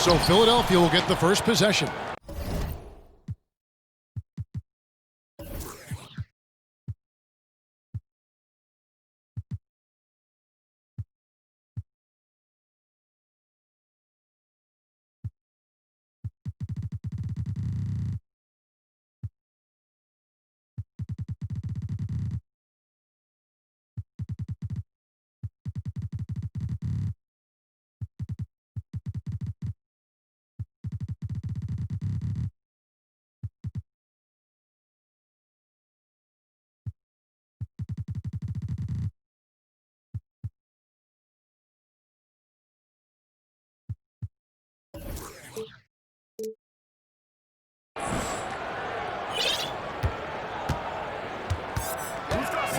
So Philadelphia will get the first possession.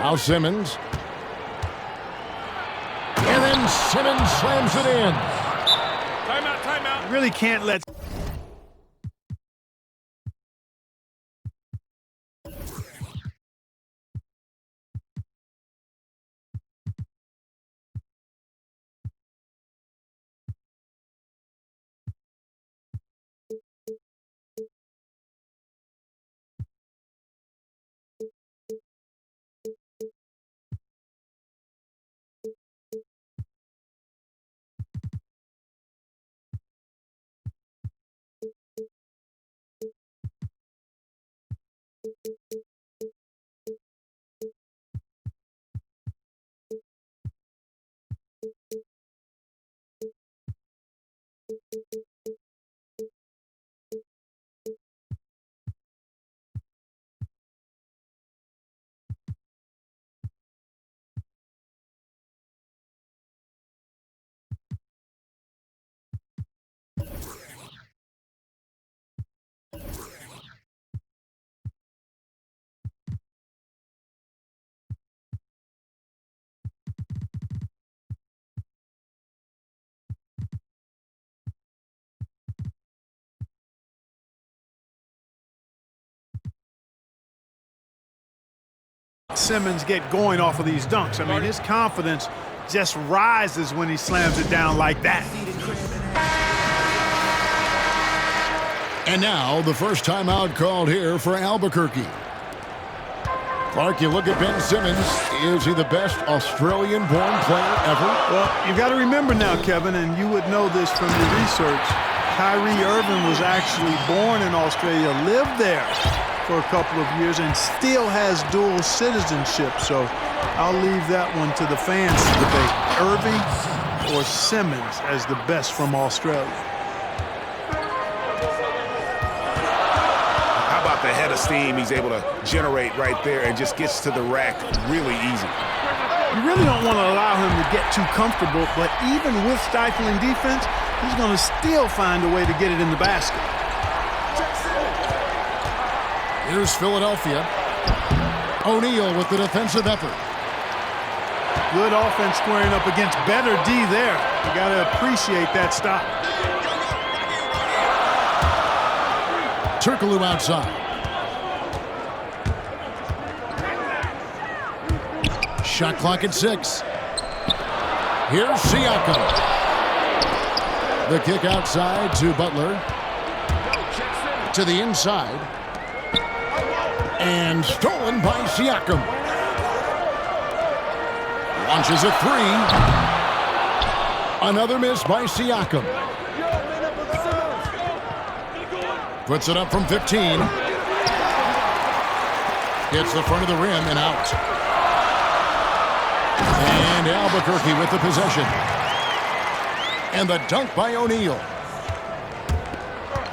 Now Simmons. And then Simmons slams it in. Timeout, timeout. Really can't let... Simmons get going off of these dunks. I mean, his confidence just rises when he slams it down like that. And now the first timeout called here for Albuquerque. Clark, you look at Ben Simmons. Is he the best Australian-born player ever? Well, you've got to remember now, Kevin, and you would know this from your research, Kyrie Irving was actually born in Australia, lived there for a couple of years, and still has dual citizenship. So I'll leave that one to the fans to debate. Irving or Simmons as the best from Australia. How about the head of steam he's able to generate right there and just gets to the rack really easy. You really don't want to allow him to get too comfortable, but even with stifling defense, he's going to still find a way to get it in the basket. Here's Philadelphia. O'Neal with the defensive effort. Good offense squaring up against better D there. You got to appreciate that stop. Turkoglu outside. Shot clock at 6. Here's Siakam. The kick outside to Butler. To the inside. And stolen by Siakam. Launches a 3. Another miss by Siakam. Puts it up from 15. Hits the front of the rim and out. And Albuquerque with the possession. And the dunk by O'Neal.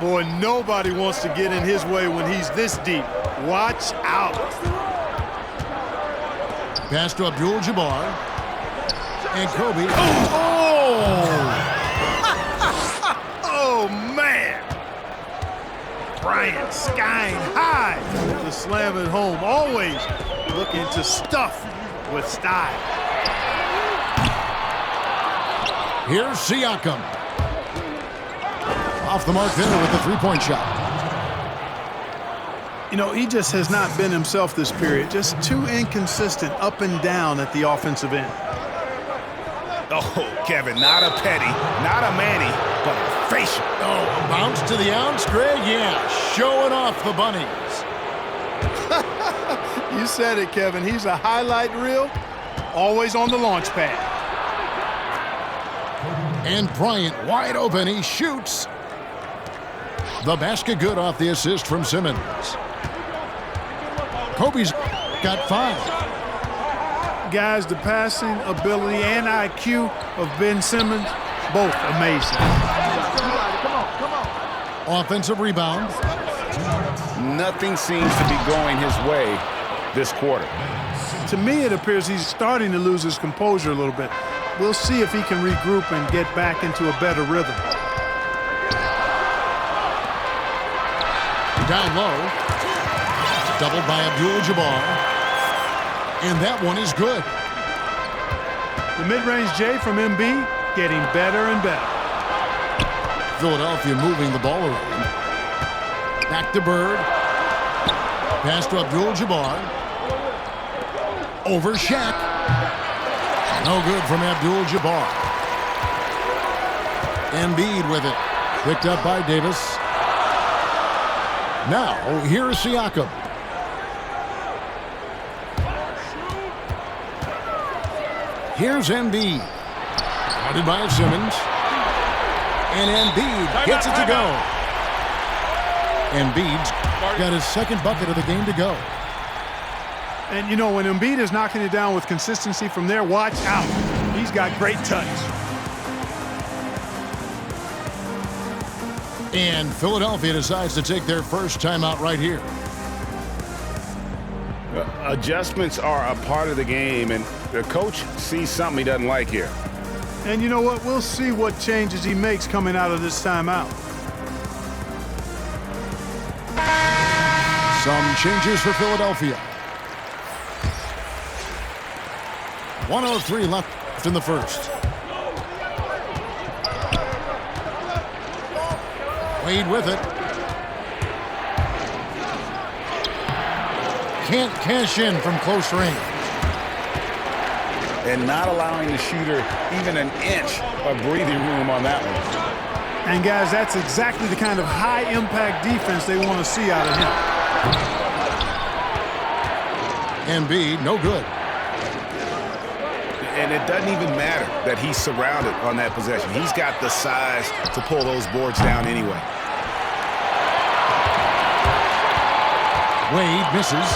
Boy, nobody wants to get in his way when he's this deep. Watch out. Pass to Abdul-Jabbar. And Kobe. Oh! Oh, man. Bryant skying high to slam it home. Always looking to stuff with style. Here's Siakam. Off the mark there with the three-point shot. You know, he just has not been himself this period. Just too inconsistent up and down at the offensive end. Oh, Kevin, not a Petty, not a Manny, but a face Davis. Oh, bounce to the outs, Greg. Yeah, showing off the bunnies. You said it, Kevin. He's a highlight reel, always on the launch pad. And Bryant wide open. He shoots. The basket good off the assist from Simmons. Kobe's got 5. Guys, the passing ability and IQ of Ben Simmons, both amazing. Offensive rebound. Nothing seems to be going his way this quarter. To me, it appears he's starting to lose his composure a little bit. We'll see if he can regroup and get back into a better rhythm. Down low. Doubled by Abdul-Jabbar. And that one is good. The mid-range J from MB getting better and better. Philadelphia moving the ball around. Back to Bird. Pass to Abdul-Jabbar. Over Shaq. No good from Abdul-Jabbar. Embiid with it. Picked up by Davis. Now, here's Siakam. Here's Embiid. Guarded by Simmons. And Embiid gets it to go. Embiid's got his second bucket of the game to go. And, you know, when Embiid is knocking it down with consistency from there, watch out. He's got great touch. And Philadelphia decides to take their first timeout right here. Adjustments are a part of the game, and the coach sees something he doesn't like here. And you know what? We'll see what changes he makes coming out of this timeout. Some changes for Philadelphia. 1:03 left in the first. Wade with it. Can't cash in from close range. And not allowing the shooter even an inch of breathing room on that one. And, guys, that's exactly the kind of high-impact defense they want to see out of him. Embiid, no good. And it doesn't even matter that he's surrounded on that possession. He's got the size to pull those boards down anyway. Wade misses.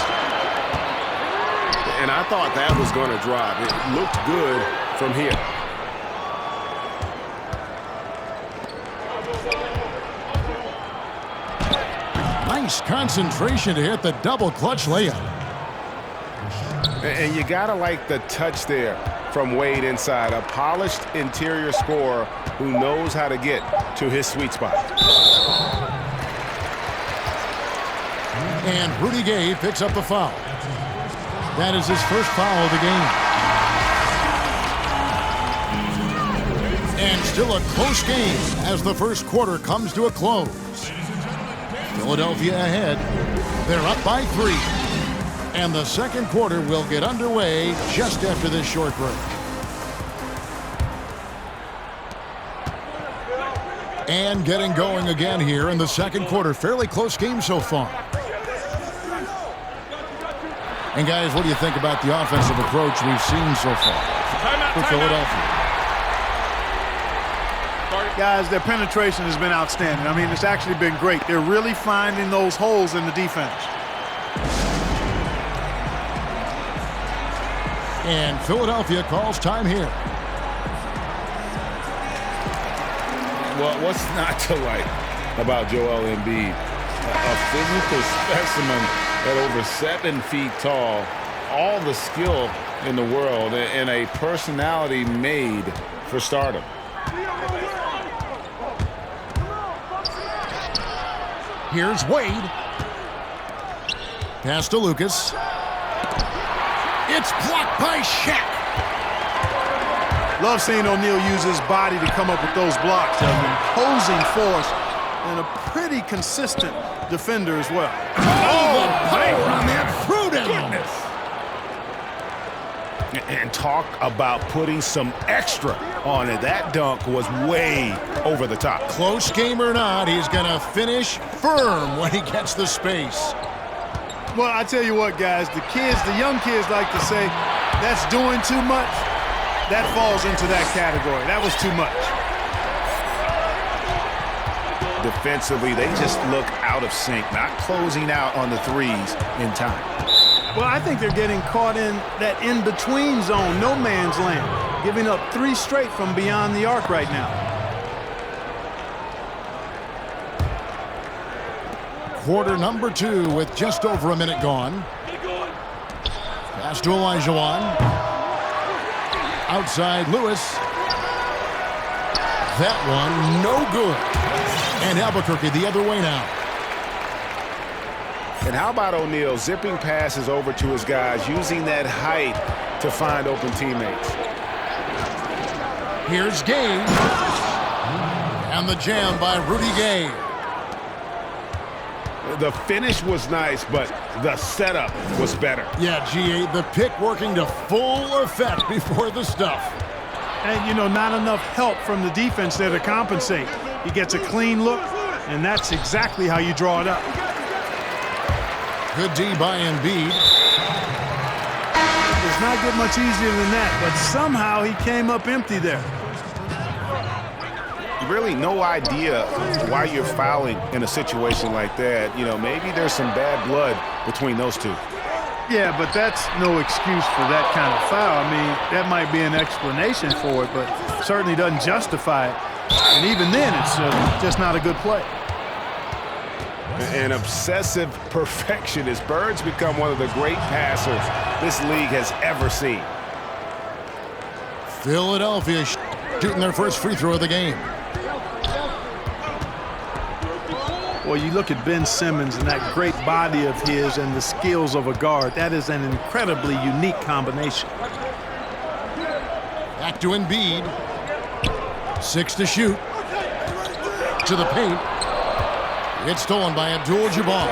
And I thought that was going to drop. It looked good from here. Nice concentration to hit the double clutch layup. And you got to like the touch there from Wade inside. A polished interior scorer who knows how to get to his sweet spot. And Rudy Gay picks up the foul. That is his first foul of the game. And still a close game as the first quarter comes to a close. Philadelphia ahead. They're up by 3. And the second quarter will get underway just after this short break. And getting going again here in the second quarter. Fairly close game so far. And, guys, what do you think about the offensive approach we've seen so far for Philadelphia? Guys, their penetration has been outstanding. I mean, it's actually been great. They're really finding those holes in the defense. And Philadelphia calls time here. Well, what's not to like about Joel Embiid? A physical specimen at over 7 feet tall, all the skill in the world, and a personality made for stardom. Here's Wade. Pass to Lucas. It's blocked by Shaq. Love seeing O'Neal use his body to come up with those blocks. An imposing force and a pretty consistent defender as well. Oh, the power on that throw down. And talk about putting some extra on it. That dunk was way over the top. Close game or not, he's going to finish firm when he gets the space. Well, I tell you what, guys, the young kids like to say, that's doing too much. That falls into that category. That was too much. Defensively, they just look out of sync, not closing out on the threes in time. Well, I think they're getting caught in that in-between zone, no man's land, giving up 3 straight from beyond the arc right now. Quarter number 2 with just over a minute gone. Pass to Olajuwon. Outside Lewis. That one no good. And Albuquerque the other way now. And how about O'Neal zipping passes over to his guys, using that height to find open teammates. Here's Gay. And the jam by Rudy Gay. The finish was nice, but the setup was better. Yeah, G8, the pick working to full effect before the stuff. And, you know, not enough help from the defense there to compensate. He gets a clean look, and that's exactly how you draw it up. Good D by Embiid. It does not get much easier than that, but somehow he came up empty there. Really no idea why you're fouling in a situation like that. You know, maybe there's some bad blood between those two. Yeah, but that's no excuse for that kind of foul. I mean, that might be an explanation for it, but certainly doesn't justify it. And even then, it's just not a good play. An obsessive perfectionist. Bird's become one of the great passers this league has ever seen. Philadelphia shooting their first free throw of the game. Well, you look at Ben Simmons and that great body of his and the skills of a guard. That is an incredibly unique combination. Back to Embiid. 6 to shoot. To the paint. It's stolen by Abdul-Jabbar.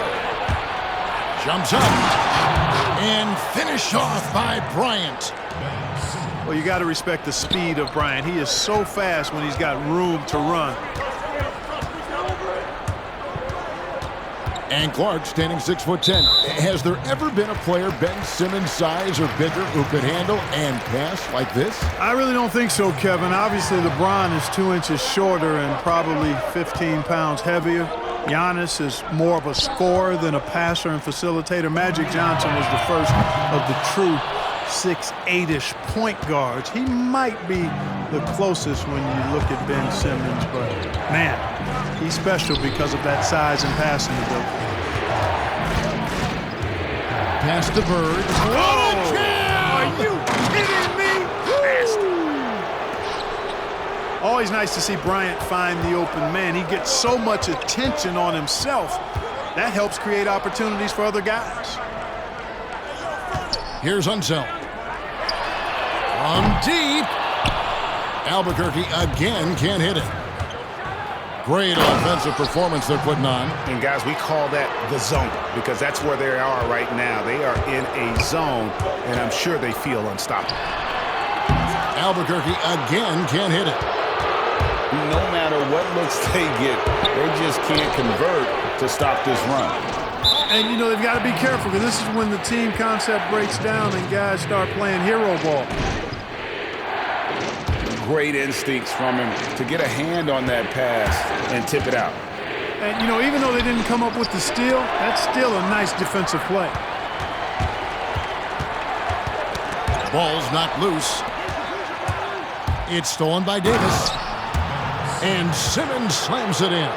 Jumps up. And finished off by Bryant. Well, you got to respect the speed of Bryant. He is so fast when he's got room to run. And Clark standing 6'10". Has there ever been a player Ben Simmons' size or bigger who could handle and pass like this? I really don't think so, Kevin. Obviously, LeBron is 2 inches shorter and probably 15 pounds heavier. Giannis is more of a scorer than a passer and facilitator. Magic Johnson was the first of the true 6'8"-ish point guards. He might be the closest when you look at Ben Simmons, but man, he's special because of that size and passing ability. Pass to Bird. What a jam! Are you kidding me? Always nice to see Bryant find the open man. He gets so much attention on himself. That helps create opportunities for other guys. Here's Unseld. From deep. Albuquerque again can't hit it. Great offensive performance they're putting on. And guys, we call that the zone because that's where they are right now. They are in a zone, and I'm sure they feel unstoppable. Albuquerque again can't hit it. No matter what looks they get, they just can't convert to stop this run. And, you know, they've got to be careful because this is when the team concept breaks down and guys start playing hero ball. Great instincts from him to get a hand on that pass and tip it out. And, you know, even though they didn't come up with the steal, that's still a nice defensive play. Ball's not loose. It's stolen by Davis. And Simmons slams it in.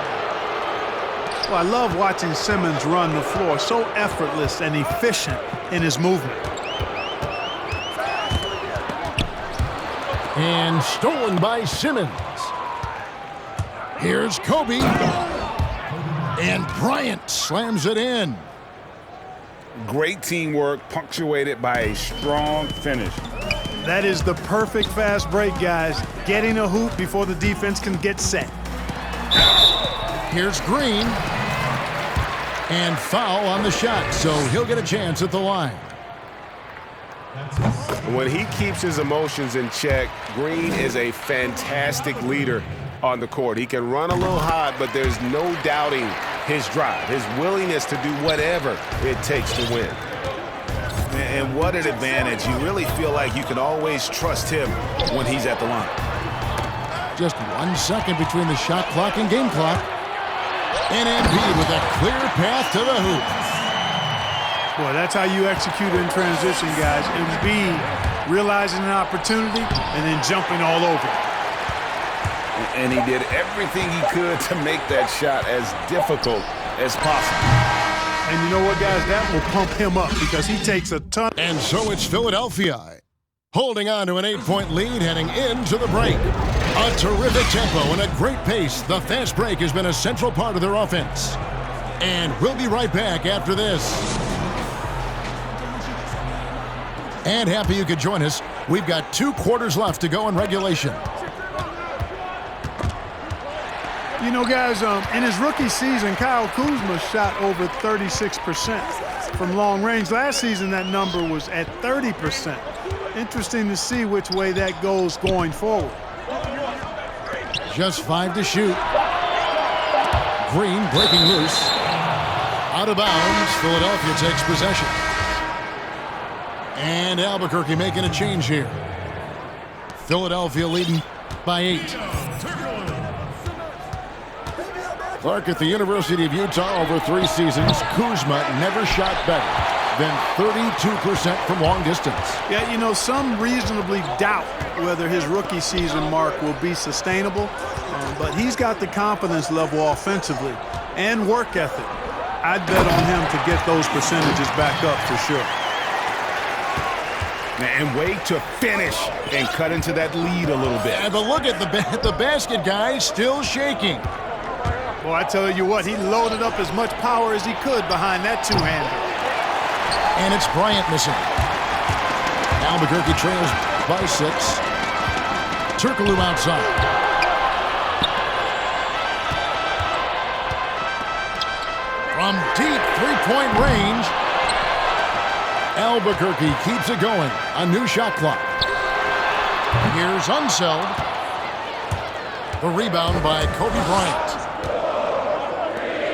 Well, I love watching Simmons run the floor. So effortless and efficient in his movement. And stolen by Simmons. Here's Kobe. And Bryant slams it in. Great teamwork punctuated by a strong finish. That is the perfect fast break, guys. Getting a hoop before the defense can get set. Here's Green. And foul on the shot, so he'll get a chance at the line. When he keeps his emotions in check, Green is a fantastic leader on the court. He can run a little hot, but there's no doubting his drive, his willingness to do whatever it takes to win. And what an advantage. You really feel like you can always trust him when he's at the line. Just 1 second between the shot clock and game clock. And Embiid with a clear path to the hoop. Boy, that's how you execute in transition, guys. Embiid realizing an opportunity and then jumping all over it. And he did everything he could to make that shot as difficult as possible. And you know what, guys? That will pump him up because he takes a ton. And so it's Philadelphia holding on to an 8-point lead heading into the break. A terrific tempo and a great pace. The fast break has been a central part of their offense. And we'll be right back after this. And happy you could join us. We've got 2 quarters left to go in regulation. You know, guys, in his rookie season, Kyle Kuzma shot over 36% from long range. Last season, that number was at 30%. Interesting to see which way that goes going forward. Just 5 to shoot. Green breaking loose. Out of bounds. Philadelphia takes possession. And Albuquerque making a change here. Philadelphia leading by 8. Clark at the University of Utah over 3 seasons. Kuzma never shot better than 32% from long distance. Yeah, you know, some reasonably doubt whether his rookie season mark will be sustainable, but he's got the confidence level offensively and work ethic. I'd bet on him to get those percentages back up for sure. And wait to finish and cut into that lead a little bit. Yeah, but look at the basket, guys, still shaking. Well, I tell you what, he loaded up as much power as he could behind that two-hander. And it's Bryant missing. Albuquerque trails by 6. Turkoglu outside. From deep three-point range, Albuquerque keeps it going. A new shot clock. Here's Unseld. The rebound by Kobe Bryant.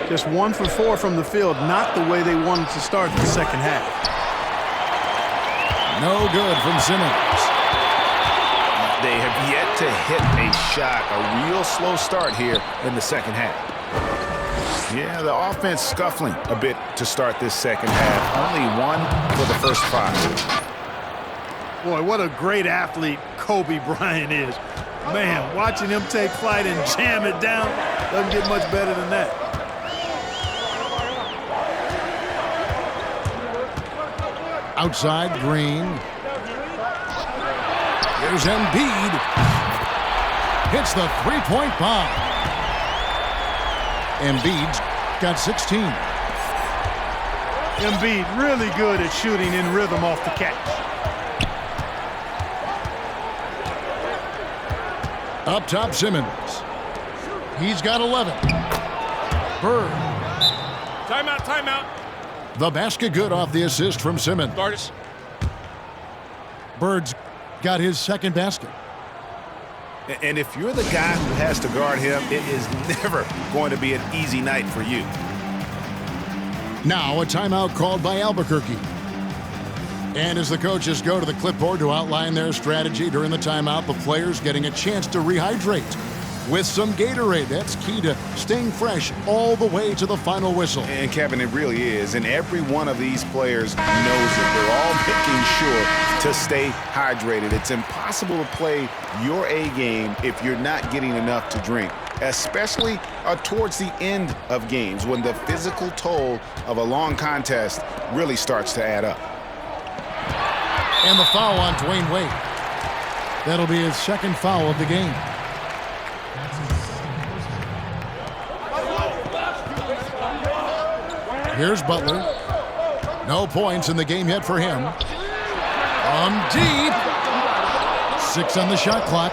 Just 1 for 4 from the field, not the way they wanted to start the second half. No good from Simmons. They have yet to hit a shot, a real slow start here in the second half. Yeah, the offense scuffling a bit to start this second half. Only 1 for the first 5. Boy, what a great athlete Kobe Bryant is. Man, watching him take flight and jam it down doesn't get much better than that. Outside, Green. Here's Embiid. Hits the three-point bomb. Embiid's got 16. Embiid really good at shooting in rhythm off the catch. Up top, Simmons. He's got 11. Bird. Timeout, timeout. The basket good off the assist from Simmons. Artist. Bird's got his second basket. And if you're the guy who has to guard him, it is never going to be an easy night for you. Now a timeout called by Albuquerque. And as the coaches go to the clipboard to outline their strategy during the timeout, the players getting a chance to rehydrate with some Gatorade. That's key to staying fresh all the way to the final whistle. And Kevin, it really is. And every one of these players knows it. They're all making sure to stay hydrated. It's impossible to play your A game if you're not getting enough to drink, especially towards the end of games when the physical toll of a long contest really starts to add up. And the foul on Dwayne Wade. That'll be his second foul of the game. Here's Butler. No points in the game yet for him. From deep. 6 on the shot clock.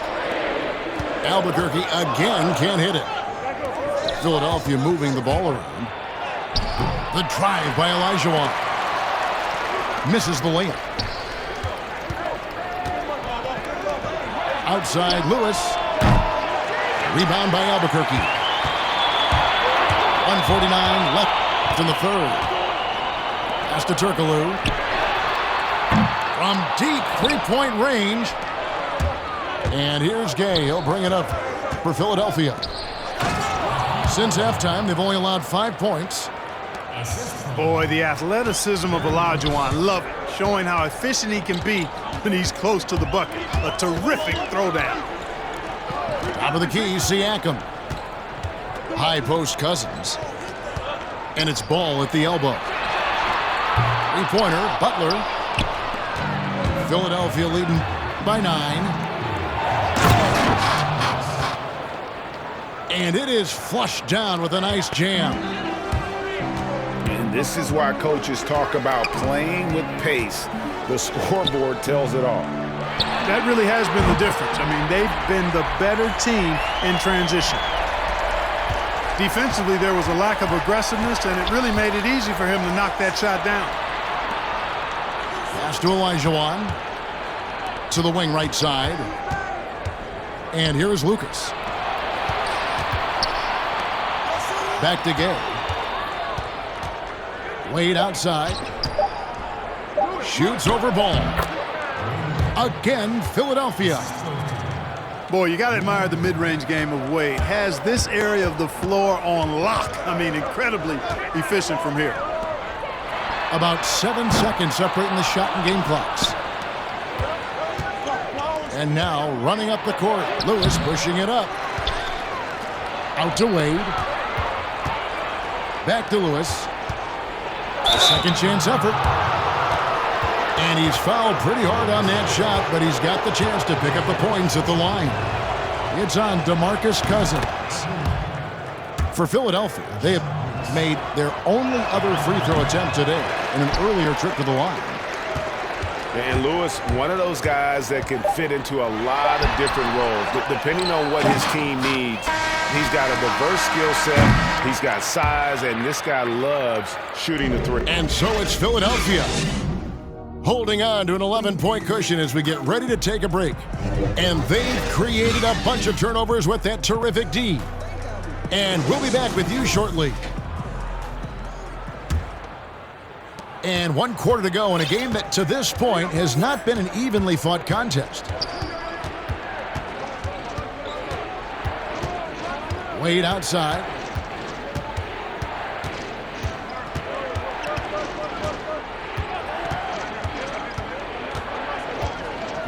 Albuquerque again can't hit it. Philadelphia moving the ball around. The drive by Elijah Wan. Misses the layup. outside Lewis. Rebound by Albuquerque. 1:49 left in the third. Pass to Turkoglu. From deep three-point range. And here's Gay. He'll bring it up for Philadelphia. Since halftime, they've only allowed 5 points. Boy, the athleticism of Olajuwon, love it. Showing how efficient he can be when he's close to the bucket. A terrific throwdown. Top of the key, Siakam. High post Cousins. And it's Ball at the elbow. Three-pointer, Butler. Philadelphia leading by 9. And it is flushed down with a nice jam. And this is why coaches talk about playing with pace. The scoreboard tells it all. That really has been the difference. I mean, they've been the better team in transition. Defensively, there was a lack of aggressiveness, and it really made it easy for him to knock that shot down. Pass to Olajuwon. To the wing right side. And here's Lucas. Back to Gay. Wade outside. Shoots over Ball. Again, Philadelphia. Boy, you got to admire the mid-range game of Wade. Has this area of the floor on lock. I mean, incredibly efficient from here. About 7 seconds separating the shot and game clocks. And now running up the court. Lewis pushing it up. Out to Wade. Back to Lewis. A second chance effort. And he's fouled pretty hard on that shot, but he's got the chance to pick up the points at the line. It's on DeMarcus Cousins. For Philadelphia, they have made their only other free throw attempt today in an earlier trip to the line. And Lewis, one of those guys that can fit into a lot of different roles. Depending on what his team needs, he's got a diverse skill set, he's got size, and this guy loves shooting the three. And so it's Philadelphia holding on to an 11-point cushion as we get ready to take a break. And they've created a bunch of turnovers with that terrific D. And we'll be back with you shortly. And 1 quarter to go in a game that to this point has not been an evenly fought contest. Wade outside.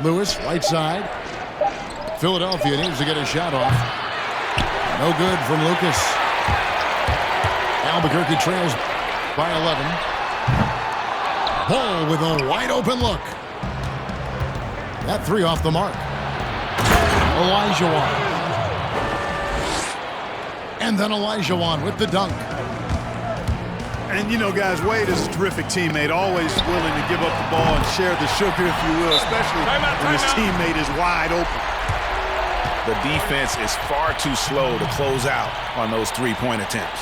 Lewis right side. Philadelphia needs to get a shot off. No good from Lucas. Albuquerque trails by 11. Ball with a wide open look. That three off the mark. Olajuwon. And then Olajuwon with the dunk. And, you know, guys, Wade is a terrific teammate, always willing to give up the ball and share the sugar, if you will, especially when his teammate is wide open. The defense is far too slow to close out on those three-point attempts.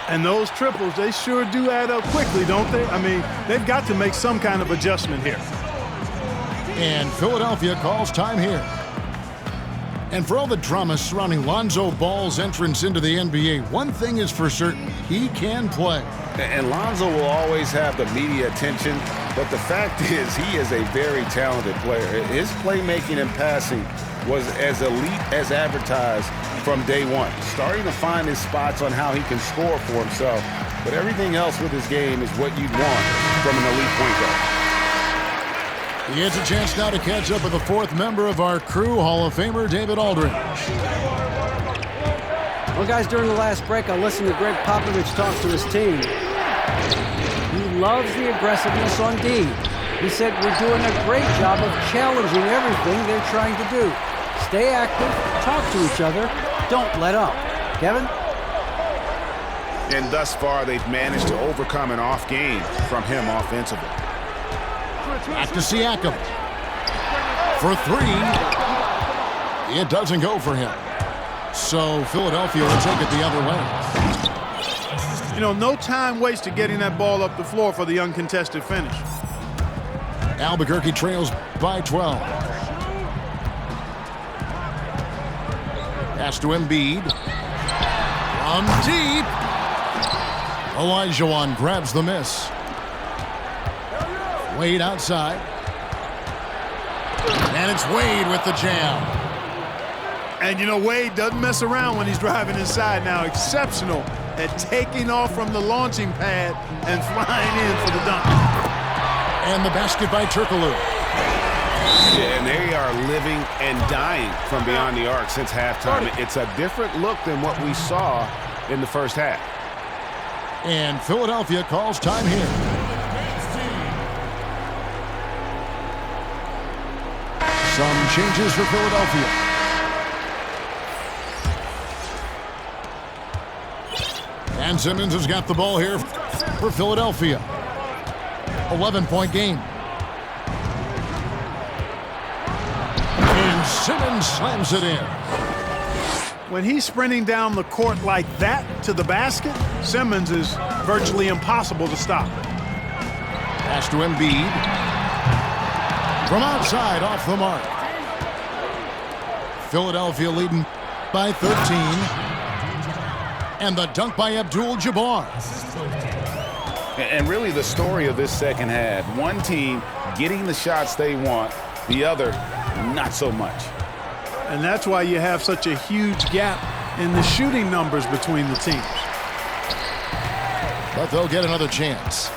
And those triples, they sure do add up quickly, don't they? I mean, they've got to make some kind of adjustment here. And Philadelphia calls time here. And for all the drama surrounding Lonzo Ball's entrance into the NBA, one thing is for certain, he can play. And Lonzo will always have the media attention, but the fact is he is a very talented player. His playmaking and passing was as elite as advertised from day one, starting to find his spots on how he can score for himself. But everything else with his game is what you'd want from an elite point guard. He has a chance now to catch up with the fourth member of our crew, Hall of Famer David Aldridge. Well, guys, during the last break, I listened to Greg Popovich talk to his team. He loves the aggressiveness on D. He said, we're doing a great job of challenging everything they're trying to do. Stay active, talk to each other, don't let up. Kevin? And thus far, they've managed to overcome an off game from him offensively. Back to Siakam. For three. It doesn't go for him. So Philadelphia will take it the other way. You know, no time wasted getting that ball up the floor for the uncontested finish. Albuquerque trails by 12. Pass to Embiid. From deep. Olajuwon grabs the miss. Wade outside. And it's Wade with the jam. And you know, Wade doesn't mess around when he's driving inside now. Exceptional at taking off from the launching pad and flying in for the dunk. And the basket by Turkoglu. Yeah, and they are living and dying from beyond the arc since halftime. It's a different look than what we saw in the first half. And Philadelphia calls time here. Some changes for Philadelphia. And Simmons has got the ball here for Philadelphia. 11-point game. And Simmons slams it in. When he's sprinting down the court like that to the basket, Simmons is virtually impossible to stop. Pass to Embiid. From outside, off the mark. Philadelphia leading by 13. And the dunk by Abdul-Jabbar. And really the story of this second half, one team getting the shots they want, the other not so much. And that's why you have such a huge gap in the shooting numbers between the teams. But they'll get another chance.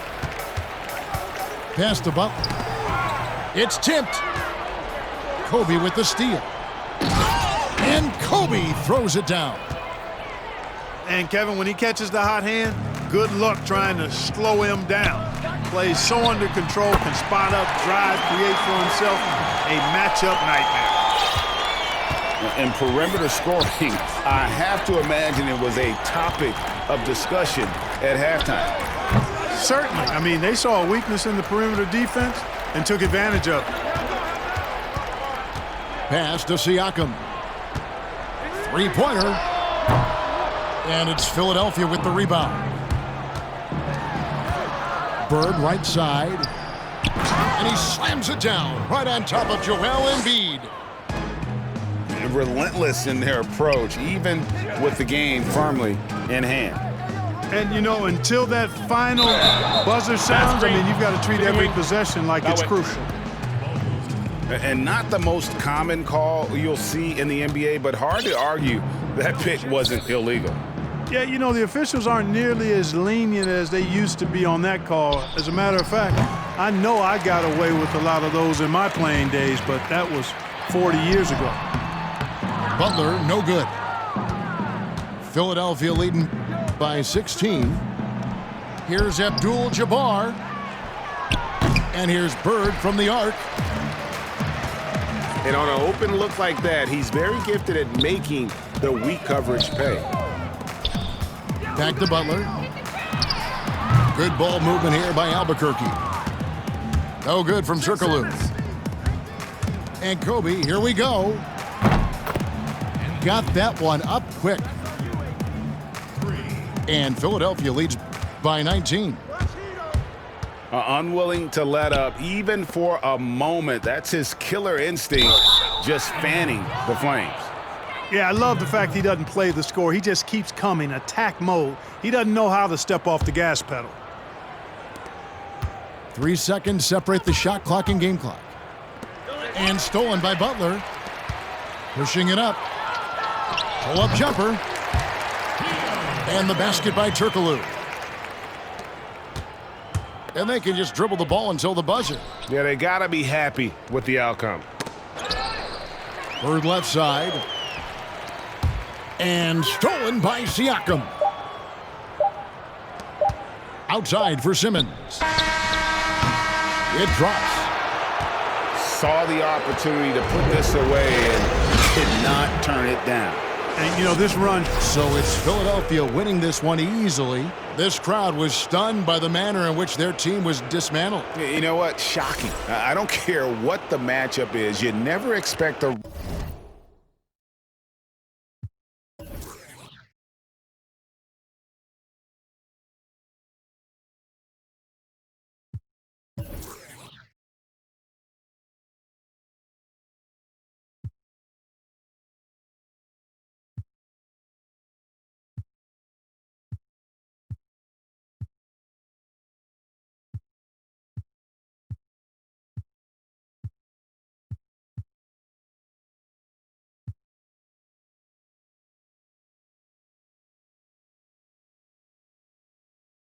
Pass to Butler. It's tipped. Kobe with the steal. And Kobe throws it down. And Kevin, when he catches the hot hand, good luck trying to slow him down. Plays so under control, can spot up, drive, create for himself. A matchup nightmare. And perimeter scoring, I have to imagine it was a topic of discussion at halftime. Certainly. I mean, they saw a weakness in the perimeter defense and took advantage of it. Pass to Siakam. Three-pointer. And it's Philadelphia with the rebound. Bird right side. And he slams it down right on top of Joel Embiid. Relentless in their approach, even with the game firmly in hand. And, you know, until that final buzzer sounds, I mean, you've got to treat every possession like it's crucial. And not the most common call you'll see in the NBA, but hard to argue that pick wasn't illegal. Yeah, you know, the officials aren't nearly as lenient as they used to be on that call. As a matter of fact, I know I got away with a lot of those in my playing days, but that was 40 years ago. Butler, no good. Philadelphia leading by 16. Here's Abdul-Jabbar. And here's Bird from the arc. And on an open look like that, he's very gifted at making the weak coverage pay. Back to Butler. Good ball movement here by Albuquerque. No good from Turkoglu. And Kobe, here we go. Got that one up quick. And Philadelphia leads by 19. Unwilling to let up even for a moment. That's his killer instinct, just fanning the flames. Yeah, I love the fact he doesn't play the score. He just keeps coming, attack mode. He doesn't know how to step off the gas pedal. 3 seconds separate the shot clock and game clock. And stolen by Butler. Pushing it up. Pull-up jumper. And the basket by Turkoglu. And they can just dribble the ball until the buzzer. Yeah, they got to be happy with the outcome. Bird left side. And stolen by Siakam. Outside for Simmons. It drops. Saw the opportunity to put this away and did not turn it down. And, you know, this run. So it's Philadelphia winning this one easily. This crowd was stunned by the manner in which their team was dismantled. You know what? Shocking. I don't care what the matchup is. You never expect a